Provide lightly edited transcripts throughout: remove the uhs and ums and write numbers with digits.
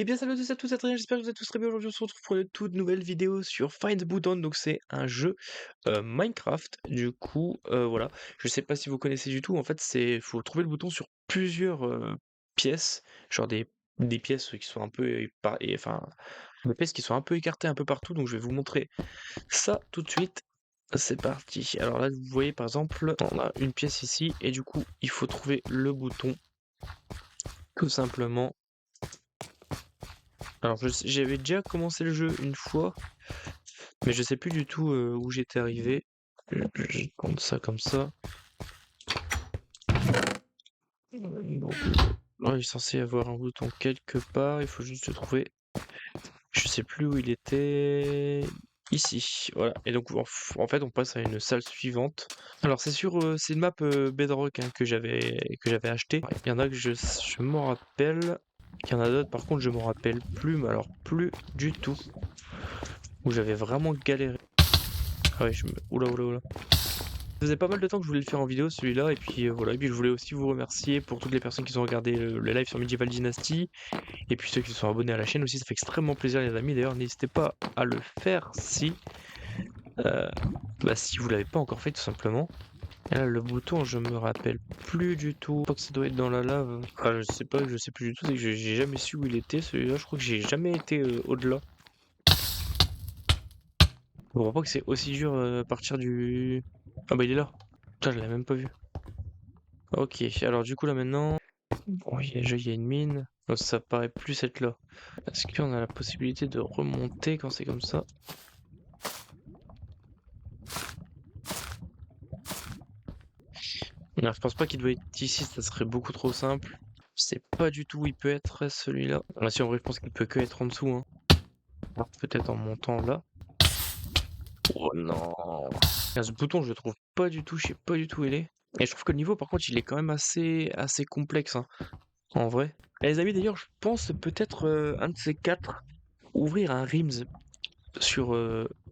Eh bien salut à tous et à toutes, c'est Adrien, j'espère que vous êtes tous très bien. Aujourd'hui on se retrouve pour une toute nouvelle vidéo sur Find Button, donc c'est un jeu Minecraft. Du coup voilà, je sais pas si vous connaissez du tout, en fait c'est faut trouver le bouton sur plusieurs pièces, genre des pièces qui sont un peu enfin des pièces qui sont un peu écartées un peu partout, donc je vais vous montrer ça tout de suite. C'est parti. Alors là vous voyez par exemple, on a une pièce ici et du coup il faut trouver le bouton tout simplement. Alors j'avais déjà commencé le jeu une fois, mais je sais plus du tout où j'étais arrivé. Je vais prendre ça comme ça. Donc, là, il est censé y avoir un bouton quelque part, il faut juste le trouver. Je sais plus où il était. Ici, voilà. Et donc en fait on passe à une salle suivante. Alors c'est une map Bedrock hein, que j'avais acheté. Il y en a que je m'en rappelle. Il y en a d'autres par contre je m'en rappelle plus, mais alors plus du tout. Où j'avais vraiment galéré. Ah ouais, oula oula oula. Ça faisait pas mal de temps que je voulais le faire en vidéo celui-là, et puis voilà, et puis je voulais aussi vous remercier pour toutes les personnes qui ont regardé le live sur Medieval Dynasty, et puis ceux qui se sont abonnés à la chaîne aussi, ça fait extrêmement plaisir les amis. D'ailleurs n'hésitez pas à le faire euh, si vous l'avez pas encore fait tout simplement. Et là le bouton je me rappelle plus du tout, je crois que ça doit être dans la lave. Ah je sais plus du tout, c'est que j'ai jamais su où il était celui-là, je crois que j'ai jamais été au-delà. Je comprends pas que c'est aussi dur à partir du... Ah bah il est là. Putain, je l'avais même pas vu. Ok, alors du coup là maintenant... Bon, il y a une mine. Oh, ça paraît plus être là. Est-ce qu'on a la possibilité de remonter quand c'est comme ça? Non, je pense pas qu'il doit être ici, ça serait beaucoup trop simple. Je sais pas du tout où il peut être celui-là. Ah, si en vrai je pense qu'il peut que être en dessous, hein. Alors, peut-être en montant là. Oh non. Ah, ce bouton je le trouve pas du tout, je sais pas du tout où il est. Et je trouve que le niveau par contre il est quand même assez complexe hein, en vrai. Et les amis d'ailleurs je pense peut-être un de ces quatre ouvrir un Rims sur,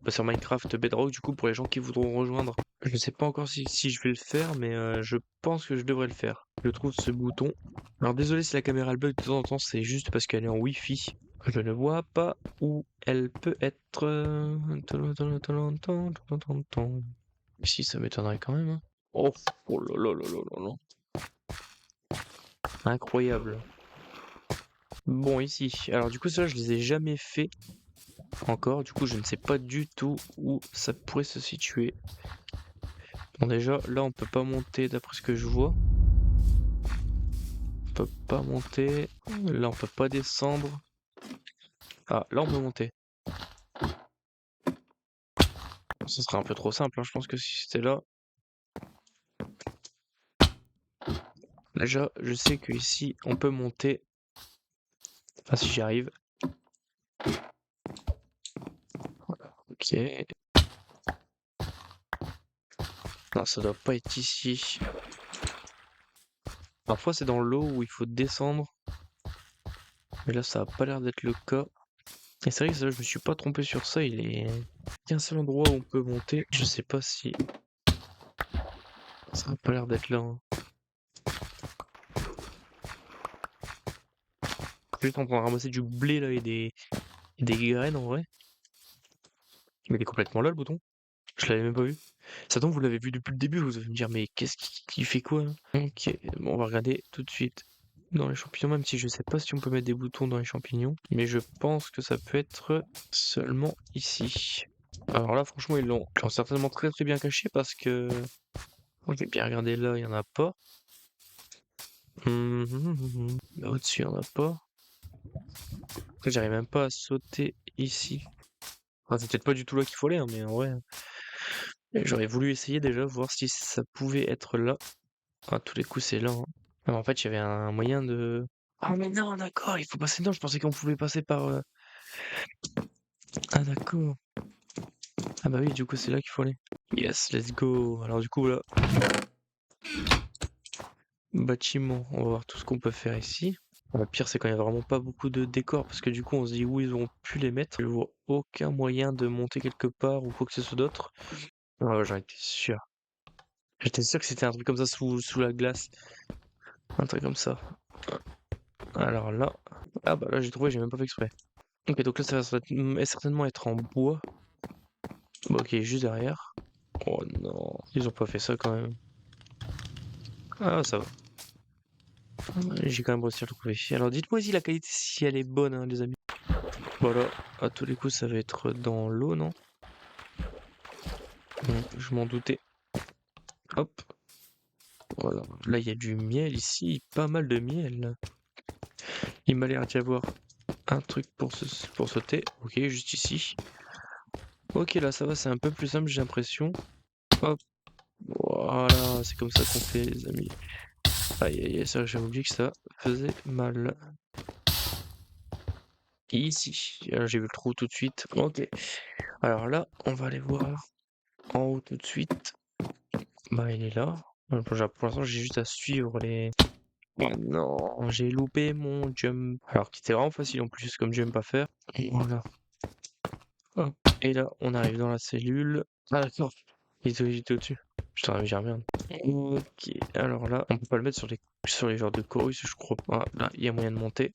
sur Minecraft Bedrock, du coup, pour les gens qui voudront rejoindre. Je ne sais pas encore si je vais le faire, mais je pense que je devrais le faire. Je trouve ce bouton. Alors désolé si la caméra elle bug de temps en temps, c'est juste parce qu'elle est en Wi-Fi. Je ne vois pas où elle peut être. Si ça m'étonnerait quand même, hein. Oh, oh là là là là là là. Incroyable. Bon, ici. Alors du coup, ça, je les ai jamais fait encore. Du coup, je ne sais pas du tout où ça pourrait se situer. Bon, déjà, là, on peut pas monter d'après ce que je vois. On peut pas monter. Là, on peut pas descendre. Ah, là, on peut monter. Ça serait un peu trop simple, hein. Je pense que si c'était là. Déjà, je sais que ici, on peut monter. Enfin, si j'y arrive. Ok. Non, ça doit pas être ici. Parfois, c'est dans l'eau où il faut descendre. Mais là, ça a pas l'air d'être le cas. Et c'est vrai que ça, je me suis pas trompé sur ça. Il y a un seul endroit où on peut monter. Je sais pas si... Ça a pas l'air d'être là, hein. Juste en train de ramasser du blé là et des graines en vrai. Mais il est complètement là le bouton. Je l'avais même pas vu. Ça tombe, vous l'avez vu depuis le début, vous allez me dire, mais qu'est-ce qui fait quoi là? Ok, bon, on va regarder tout de suite dans les champignons, même si je sais pas si on peut mettre des boutons dans les champignons. Mais je pense que ça peut être seulement ici. Alors là, franchement, ils l'ont certainement très très bien caché parce que... Bon, j'ai bien regardé là, il y en a pas. Là, au-dessus, il y en a pas. Après, j'arrive même pas à sauter ici. Enfin, c'est peut-être pas du tout là qu'il faut aller, hein, mais en vrai, j'aurais voulu essayer déjà, voir si ça pouvait être là. À tous les coups, c'est là, hein. Ah, en fait, il y avait un moyen de... Ah mais non, d'accord, il faut passer dedans, je pensais qu'on pouvait passer par... Ah d'accord. Ah bah oui, du coup, c'est là qu'il faut aller. Yes, let's go. Alors du coup, là, bâtiment, on va voir tout ce qu'on peut faire ici. Le pire, c'est quand il n'y a vraiment pas beaucoup de décors, parce que du coup, on se dit où ils ont pu les mettre. Je vois aucun moyen de monter quelque part ou quoi que ce soit d'autre. Ouais, j'en étais sûr. J'étais sûr que c'était un truc comme ça sous la glace. Un truc comme ça. Alors là... Ah bah là j'ai trouvé, j'ai même pas fait exprès. Ok, donc là ça va certainement être en bois. Bon, ok, juste derrière. Oh non, ils ont pas fait ça quand même. Ah, ça va. J'ai quand même réussi à le trouver. Alors dites-moi si la qualité, si elle est bonne, hein, les amis. Voilà, à tous les coups, ça va être dans l'eau, non? Je m'en doutais. Hop, voilà. Là, il y a du miel ici, pas mal de miel. Il m'a l'air d'y avoir un truc pour sauter. Ok, juste ici. Ok, là, ça va, c'est un peu plus simple, j'ai l'impression. Hop, voilà, c'est comme ça qu'on fait, les amis. Aïe, aïe, aïe, ça, j'ai oublié que ça faisait mal. Ici, j'ai vu le trou tout de suite. Ok, alors là, on va aller voir en haut tout de suite. Bah, il est là. Pour l'instant, j'ai juste à suivre les... Oh non, j'ai loupé mon jump. Alors qu'il était vraiment facile en plus comme jump à faire. Voilà. Hop. Et là, on arrive dans la cellule. Ah d'accord. Il était au-dessus. Putain, j'ai merde. Ok. Alors là, on peut pas le mettre sur les genres de chorus, je crois pas. Ah, là, il y a moyen de monter.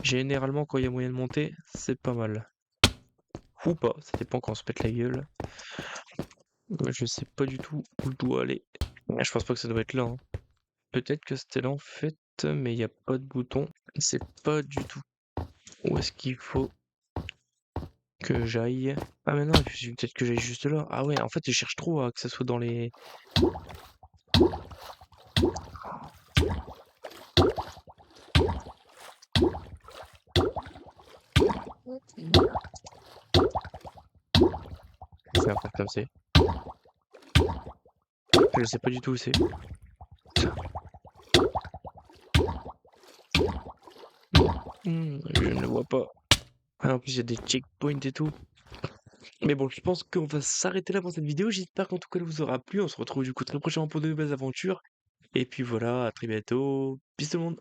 Généralement, quand il y a moyen de monter, c'est pas mal. Ou pas, ça dépend quand on se pète la gueule. Je sais pas du tout où je dois aller. Je pense pas que ça doit être là, hein. Peut-être que c'était là en fait, mais il n'y a pas de bouton. C'est pas du tout où est-ce qu'il faut que j'aille. Ah mais non, peut-être que j'aille juste là. Ah ouais, en fait je cherche trop à que ça soit dans les... Je vais faire comme c'est. Je sais pas du tout où c'est. Je ne le vois pas. Ah, en plus il y a des checkpoints et tout. Mais bon, je pense qu'on va s'arrêter là pour cette vidéo. J'espère qu'en tout cas elle vous aura plu. On se retrouve du coup très prochainement pour de nouvelles aventures. Et puis voilà, à très bientôt. Peace tout le monde.